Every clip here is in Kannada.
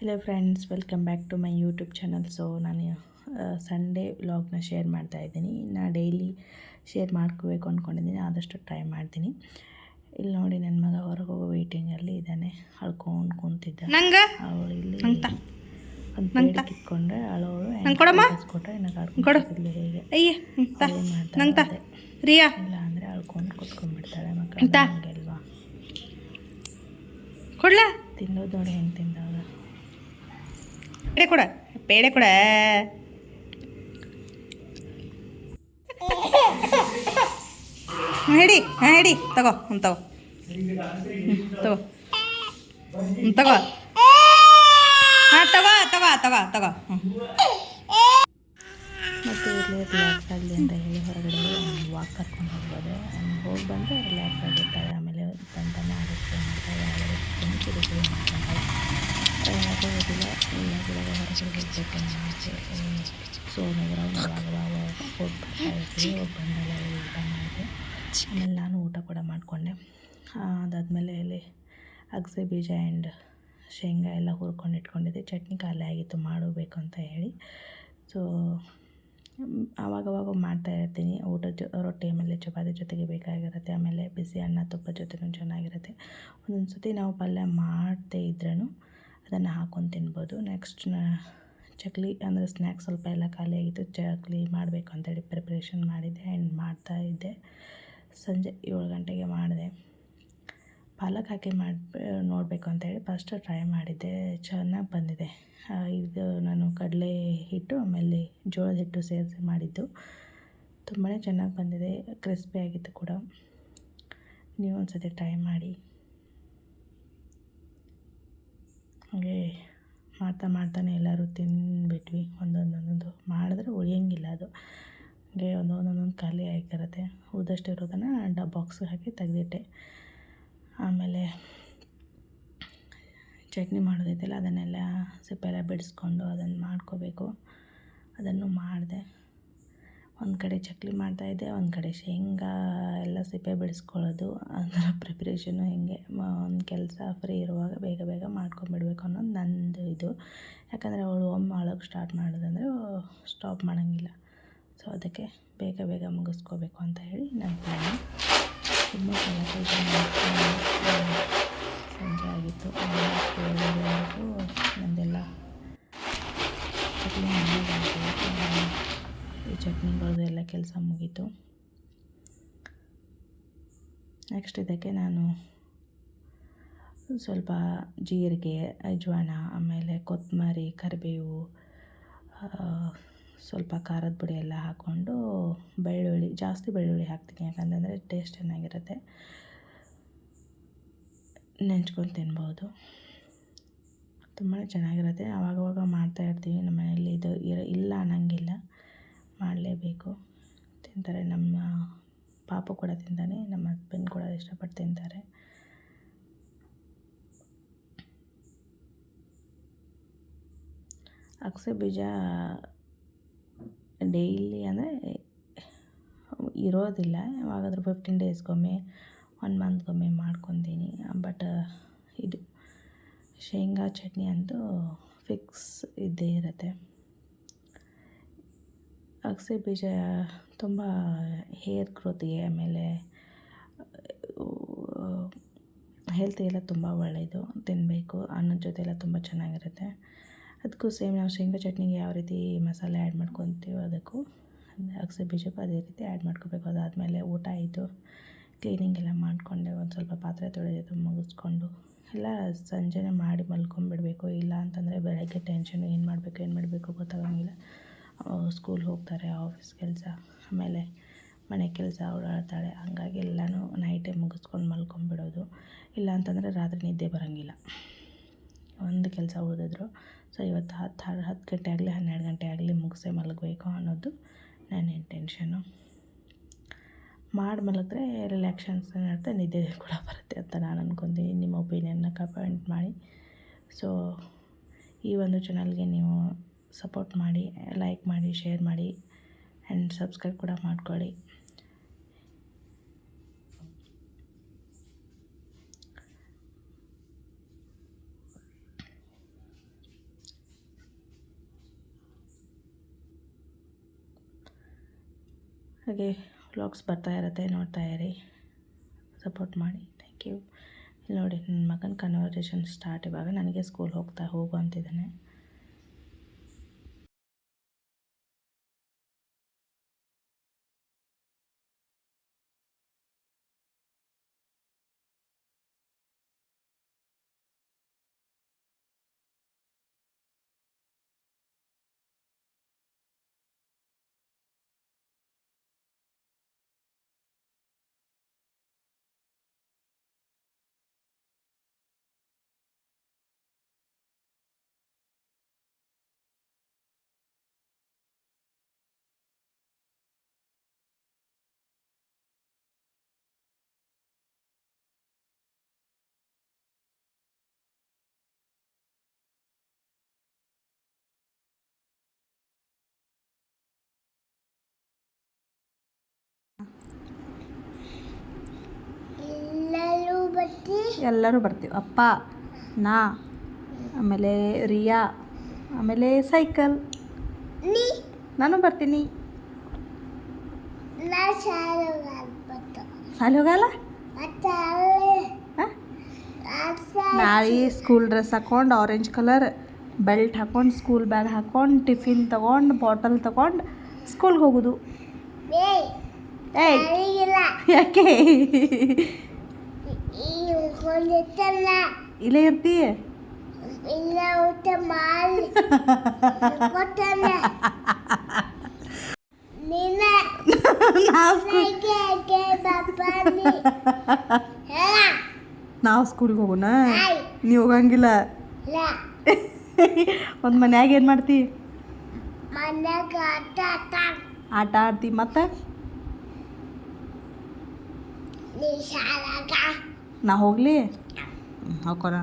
Hello friends, welcome back to my YouTube channel. So ನಾನು ಸಂಡೇ ವ್ಲಾಗ್ನ ಶೇರ್ ಮಾಡ್ತಾ ಇದ್ದೀನಿ. ನಾನು ಡೈಲಿ ಶೇರ್ ಮಾಡ್ಕೋಬೇಕು ಅಂದ್ಕೊಂಡಿದ್ದೀನಿ, ಆದಷ್ಟು ಟ್ರೈ ಮಾಡ್ತೀನಿ. ಇಲ್ಲಿ ನೋಡಿ, ನನ್ನ ಮಗ ಹೊರಗೆ ಹೋಗೋ ವೇಟಿಂಗಲ್ಲಿ ಇದ್ದಾನೆ, ಅಳ್ಕೊಂಡು ಕುಂತಿದ್ದ. ಅವಳು ಇಲ್ಲಿ ಒಂದು ಪೇಡಿ ಕಿತ್ಕೊಂಡ್ರೆ ಅಳೋಳು ಕೊಟ್ಟರೆ ಇನ್ನು ಹೇಗೆ ಮಾಡ್ತಾಳೆ ಇಲ್ಲ ಅಂದರೆ ಅಳ್ಕೊಂಡು ಕುತ್ಕೊಂಡ್ಬಿಡ್ತಾಳೆ ಮಕ್ಕಳು. ಹಂಗೆಲ್ವಾ ಕೊಡ್ಲ ತಿನ್ನೋದು ನೋಡಿ ಹೆಂಗೆ ತಿಂದಾಗ. ಪೇಡೆ ಕೊಡ ಹೇಳಿ ತಗೋ ತಗೋ ತಗೋ ತಗೋ ಹಾಂ ತಗೋ ತಗೋ ತಗೋ ತಗೋ ಮತ್ತು ಇಲ್ಲೇ ರಿಲ್ಯಾಕ್ಸ್ ಆಗಲಿ ಅಂತ ಹೇಳಿ ಹೊರಗಡೆ ವಾಕ್ ಕರ್ಕೊಂಡು ಹೋಗ್ಬೋದು. ಹೋಗಿ ಬಂದು ರಿಲ್ಯಾಕ್ಸ್ ಆಗಿರ್ತಾಳೆ. ಆಮೇಲೆ ತಂತಾನೆ ಆಗುತ್ತೆ ಮಾಡ್ತಾಳೆ, ಕಿರಿಕಿರಿ ಮಾಡ್ಕೊತಾಳೆ. ಆಗೋದಿಲ್ಲ ಇಲ್ಲ ಬೆಳಗ್ಗೆ ಹೊರಗಡೆ ಹೋಗ್ಬೇಕು. ಸೊ ಅವಾಗ ಹೋಗಿ ಬರ್ತಾಯಿರ್ತೀವಿ. ಹೋಗಿ ಬಂದೆಲ್ಲ ಊಟ ಮಾಡಿದೆ. ಆಮೇಲೆ ನಾನು ಊಟ ಕೂಡ ಮಾಡಿಕೊಂಡೆ. ಅದಾದಮೇಲೆ ಇಲ್ಲಿ ಅಗಸೆ ಬೀಜ ಆ್ಯಂಡ್ ಶೇಂಗಾ ಎಲ್ಲ ಹುರ್ಕೊಂಡು ಇಟ್ಕೊಂಡಿದ್ದೆ. ಚಟ್ನಿ ಖಾಲಿ ಆಗಿತ್ತು, ಮಾಡಬೇಕು ಅಂತ ಹೇಳಿ. ಸೊ ಆವಾಗವಾಗ ಮಾಡ್ತಾಯಿರ್ತೀನಿ. ರೊಟ್ಟಿ ಆಮೇಲೆ ಚಪಾತಿ ಜೊತೆಗೆ ಬೇಕಾಗಿರುತ್ತೆ. ಆಮೇಲೆ ಬಿಸಿ ಅನ್ನ ತುಪ್ಪ ಜೊತೆಗೂ ಚೆನ್ನಾಗಿರುತ್ತೆ. ಒಂದೊಂದು ಸತಿ ನಾವು ಪಲ್ಯ ಮಾಡದೇ ಇದ್ರೂ ಅದನ್ನು ಹಾಕ್ಕೊಂಡು ತಿನ್ಬೋದು. ನೆಕ್ಸ್ಟ್ ಚಕ್ಲಿ ಅಂದರೆ ಸ್ನ್ಯಾಕ್ಸ್ ಸ್ವಲ್ಪ ಎಲ್ಲ ಖಾಲಿ ಆಗಿತ್ತು. ಚಕ್ಲಿ ಮಾಡಬೇಕು ಅಂತೇಳಿ ಪ್ರಿಪ್ರೇಷನ್ ಮಾಡಿದ್ದೆ ಆ್ಯಂಡ್ ಮಾಡ್ತಾಯಿದ್ದೆ. ಸಂಜೆ 7 ಗಂಟೆಗೆ ಮಾಡಿದೆ. ಪಾಲಕ್ ಹಾಕಿ ನೋಡಬೇಕು ಅಂತೇಳಿ ಫಸ್ಟ್ ಟ್ರೈ ಮಾಡಿದ್ದೆ, ಚೆನ್ನಾಗಿ ಬಂದಿದೆ. ಇದು ನಾನು ಕಡಲೆ ಹಿಟ್ಟು ಆಮೇಲೆ ಜೋಳದ ಹಿಟ್ಟು ಸೇರಿಸಿ ಮಾಡಿದ್ದು, ತುಂಬಾ ಚೆನ್ನಾಗಿ ಬಂದಿದೆ. ಕ್ರಿಸ್ಪಿ ಆಗಿತ್ತು ಕೂಡ. ನೀವು ಒಂದು ಸತಿ ಟ್ರೈ ಮಾಡಿ. ಹಾಗೆ ಮಾಡ್ತಾನೆ ಎಲ್ಲರೂ ತಿಂದುಬಿಟ್ವಿ. ಒಂದೊಂದೊಂದೊಂದು ಮಾಡಿದ್ರೆ ಉಳಿಯೋಂಗಿಲ್ಲ ಅದು. ಹಾಗೆ ಒಂದೊಂದೊಂದೊಂದು ಖಾಲಿ ಆಗಿರುತ್ತೆ. ಉಳಿದಷ್ಟು ಇರೋದನ್ನು ಬಾಕ್ಸಿಗೆ ಹಾಕಿ ತೆಗೆದಿಟ್ಟೆ. ಆಮೇಲೆ ಚಟ್ನಿ ಮಾಡೋದೈತಲ್ಲ, ಅದನ್ನೆಲ್ಲ ಸಿಪ್ಪೆಲ್ಲ ಬಿಡಿಸ್ಕೊಂಡು ಅದನ್ನು ಮಾಡ್ಕೋಬೇಕು. ಅದನ್ನು ಮಾಡಿದೆ. ಒಂದು ಕಡೆ ಚಕ್ಲಿ ಮಾಡ್ತಾಯಿದ್ದೆ, ಒಂದು ಕಡೆ ಶೇಂಗಾ ಎಲ್ಲ ಸಿಪ್ಪೆ ಬಿಡಿಸ್ಕೊಳ್ಳೋದು. ಅದರ ಪ್ರಿಪ್ರೇಷನ್ನು ಹಿಂಗೆ ಒಂದು ಕೆಲಸ ಫ್ರೀ ಇರುವಾಗ ಬೇಗ ಬೇಗ ಮಾಡ್ಕೊಂಬಿಡ್ಬೇಕು ಅನ್ನೋದು ನಂದು ಇದು. ಯಾಕಂದರೆ ಅವಳು ಒಮ್ಮೆ ಅಳೋಕ್ಕೆ ಸ್ಟಾರ್ಟ್ ಮಾಡೋದಂದರೆ ಸ್ಟಾಪ್ ಮಾಡೋಂಗಿಲ್ಲ. ಸೊ ಅದಕ್ಕೆ ಬೇಗ ಬೇಗ ಮುಗಿಸ್ಕೋಬೇಕು ಅಂತ ಹೇಳಿ ನನ್ನ ಪ್ಲ್ಯಾನು. ತುಂಬ ಸಂಜೆ ಆಗಿತ್ತು. ನಂದೆಲ್ಲ ಚಟ್ನಿ ಈ ಚಟ್ನಿಗಳದ್ದು ಎಲ್ಲ ಕೆಲಸ ಮುಗೀತು. ನೆಕ್ಸ್ಟ್ ಇದಕ್ಕೆ ನಾನು ಸ್ವಲ್ಪ ಜೀರಿಗೆ, ಅಜ್ವಾನ, ಆಮೇಲೆ ಕೊತ್ತಂಬರಿ, ಕರಿಬೇವು, ಸ್ವಲ್ಪ ಖಾರದ ಪುಡಿ ಎಲ್ಲ ಹಾಕ್ಕೊಂಡು ಬೆಳ್ಳುಳ್ಳಿ, ಜಾಸ್ತಿ ಬೆಳ್ಳುಳ್ಳಿ ಹಾಕ್ತೀನಿ ಯಾಕಂತಂದರೆ ಟೇಸ್ಟ್ ಚೆನ್ನಾಗಿರುತ್ತೆ. ನೆಂಚ್ಕೊಂಡು ತಿನ್ಬೋದು, ತುಂಬಾ ಚೆನ್ನಾಗಿರುತ್ತೆ. ಆವಾಗವಾಗ ಮಾಡ್ತಾಯಿರ್ತೀವಿ. ನಮ್ಮ ಮನೆಯಲ್ಲಿ ಇದು ಇಲ್ಲ ಅನ್ನೋಂಗಿಲ್ಲ, ಮಾಡಲೇಬೇಕು. ತಿಂತಾರೆ. ನಮ್ಮ ಪಾಪು ಕೂಡ ತಿಂತಾನೆ, ನಮ್ಮ ಹಸ್ಬೆಂಡ್ ಕೂಡ ಇಷ್ಟಪಟ್ಟು ತಿಂತಾರೆ. ಅಗಸೆ ಬೀಜ ಡೈಲಿ ಅಂದರೆ ಇರೋದಿಲ್ಲ, ಯಾವಾಗಾದರೂ 15 ಡೇಸ್ಗೊಮ್ಮೆ 1 ಮಂತ್ಗೊಮ್ಮೆ ಮಾಡ್ಕೊತೀನಿ. ಬಟ್ ಇದು ಶೇಂಗಾ ಚಟ್ನಿ ಅಂತೂ ಫಿಕ್ಸ್ ಇದ್ದೇ ಇರುತ್ತೆ. ಅಗಸೆ ಬೀಜ ತುಂಬ ಹೇರ್ ಗ್ರೋತಿಗೆ ಆಮೇಲೆ ಹೆಲ್ತಿಗೆಲ್ಲ ತುಂಬ ಒಳ್ಳೆಯದು, ತಿನ್ನಬೇಕು. ಅನ್ನದ ಜೊತೆ ಎಲ್ಲ ತುಂಬ ಚೆನ್ನಾಗಿರುತ್ತೆ. ಅದಕ್ಕೂ ಸೇಮ್ ನಾವು ಶೇಂಗಾ ಚಟ್ನಿಗೆ ಯಾವ ರೀತಿ ಮಸಾಲೆ ಆ್ಯಡ್ ಮಾಡ್ಕೊತೀವೋ ಅದಕ್ಕೂ ಅಗಸೆ ಬೀಜಕ್ಕೂ ಅದೇ ರೀತಿ ಆ್ಯಡ್ ಮಾಡ್ಕೋಬೇಕು. ಅದಾದಮೇಲೆ ಊಟ ಆಯಿತು, ಕ್ಲೀನಿಂಗ್ ಎಲ್ಲ ಮಾಡಿಕೊಂಡೆ. ಒಂದು ಸ್ವಲ್ಪ ಪಾತ್ರೆ ತೊಳೆಯೋದು ಮುಗಿಸ್ಕೊಂಡು ಎಲ್ಲ ಸಂಜೆನೇ ಮಾಡಿ ಮಲ್ಕೊಂಬಿಡಬೇಕು. ಇಲ್ಲ ಅಂತಂದರೆ ಬೆಳಗ್ಗೆ ಟೆನ್ಷನ್, ಏನು ಮಾಡಬೇಕು ಗೊತ್ತಾಗೋಂಗಿಲ್ಲ. ಸ್ಕೂಲ್ ಹೋಗ್ತಾರೆ, ಆಫೀಸ್ ಕೆಲಸ, ಆಮೇಲೆ ಮನೆ ಕೆಲಸ, ಓಡಾಡ್ತಾಳೆ. ಹಾಗಾಗಿ ಎಲ್ಲನೂ ನೈಟೇ ಮುಗಿಸ್ಕೊಂಡು ಮಲ್ಕೊಂಬಿಡೋದು. ಇಲ್ಲ ಅಂತಂದರೆ ರಾತ್ರಿ ನಿದ್ದೆ ಬರೋಂಗಿಲ್ಲ, ಒಂದು ಕೆಲಸ ಉಳಿದಿದ್ರು. ಸೊ ಇವತ್ತು 10 ಗಂಟೆ ಆಗಲಿ 12 ಗಂಟೆ ಆಗಲಿ ಮುಗಿಸೇ ಮಲಗಬೇಕು ಅನ್ನೋದು ನನ್ನ ಇಂಟೆನ್ಷನು. ಮಲಗಿದ್ರೆ ರಿಲ್ಯಾಕ್ಸೇಷನ್ಸ್ ಇರುತ್ತೆ, ನಿದ್ದೆ ಕೂಡ ಬರುತ್ತೆ ಅಂತ ನಾನು ಅಂದ್ಕೊತೀನಿ. ನಿಮ್ಮ ಒಪಿನಿಯನ್ನ ಕಮೆಂಟ್ ಮಾಡಿ. ಸೊ ಈ ಒಂದು ಚಾನಲ್ಗೆ ನೀವು ಸಪೋರ್ಟ್ ಮಾಡಿ, ಲೈಕ್ ಮಾಡಿ, ಶೇರ್ ಮಾಡಿ ಆ್ಯಂಡ್ ಸಬ್ಸ್ಕ್ರೈಬ್ ಕೂಡ ಮಾಡ್ಕೊಳ್ಳಿ. ಹಾಗೆ ವ್ಲಾಗ್ಸ್ ಬರ್ತಾ ಇರುತ್ತೆ, ನೋಡ್ತಾ ಇರಿ, ಸಪೋರ್ಟ್ ಮಾಡಿ. Thank you. ಇಲ್ಲಿ ನೋಡಿ ನನ್ನ ಮಗನ ಕನ್ವರ್ಸೇಷನ್ ಸ್ಟಾರ್ಟ್. ಇವಾಗ ನನಗೆ ಸ್ಕೂಲ್ ಹೋಗು ಅಂತಿದ್ದಾನೆ. ಎಲ್ಲರೂ ಬರ್ತೀವಿ. ಅಪ್ಪ, ನಾ, ಆಮೇಲೆ ರಿಯಾ, ಆಮೇಲೆ ಸೈಕಲ್, ನಾನು ಬರ್ತೀನಿ. ಶಾಲೆ ಹೋಗಲ್ಲ. ನಾಳೆ ಸ್ಕೂಲ್ ಡ್ರೆಸ್ ಹಾಕ್ಕೊಂಡು ಆರೆಂಜ್ ಕಲರ್ ಬೆಲ್ಟ್ ಹಾಕ್ಕೊಂಡು ಸ್ಕೂಲ್ ಬ್ಯಾಗ್ ಹಾಕ್ಕೊಂಡು ಟಿಫಿನ್ ತೊಗೊಂಡು ಬಾಟಲ್ ತೊಗೊಂಡು ಸ್ಕೂಲ್ಗೆ ಹೋಗೋದು. ಏಯ್ ಯಾಕೆ ಇಲ್ಲೇ ಇರ್ತಿ? ನಾವು ಸ್ಕೂಲ್ಗೆ ಹೋಗೋಣ? ನೀವು ಹೋಗಂಗಿಲ್ಲ. ಒಂದು ಮನ್ಯಾಗ ಏನು ಮಾಡ್ತಿ? ಆಟ ಆಡ್ತಿ. ಮತ್ತೆ ನಾ ಹೋಗ್ಲಿ? ಹೋಗೋಣ.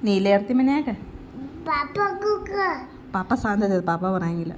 ನೀ ಇಲ್ಲೇ ಇರ್ತಿ ಮನ್ಯಾಗ? ಪಾಪ ಸಾಂದದ, ಪಾಪ ಬರಂಗಿಲ್ಲ.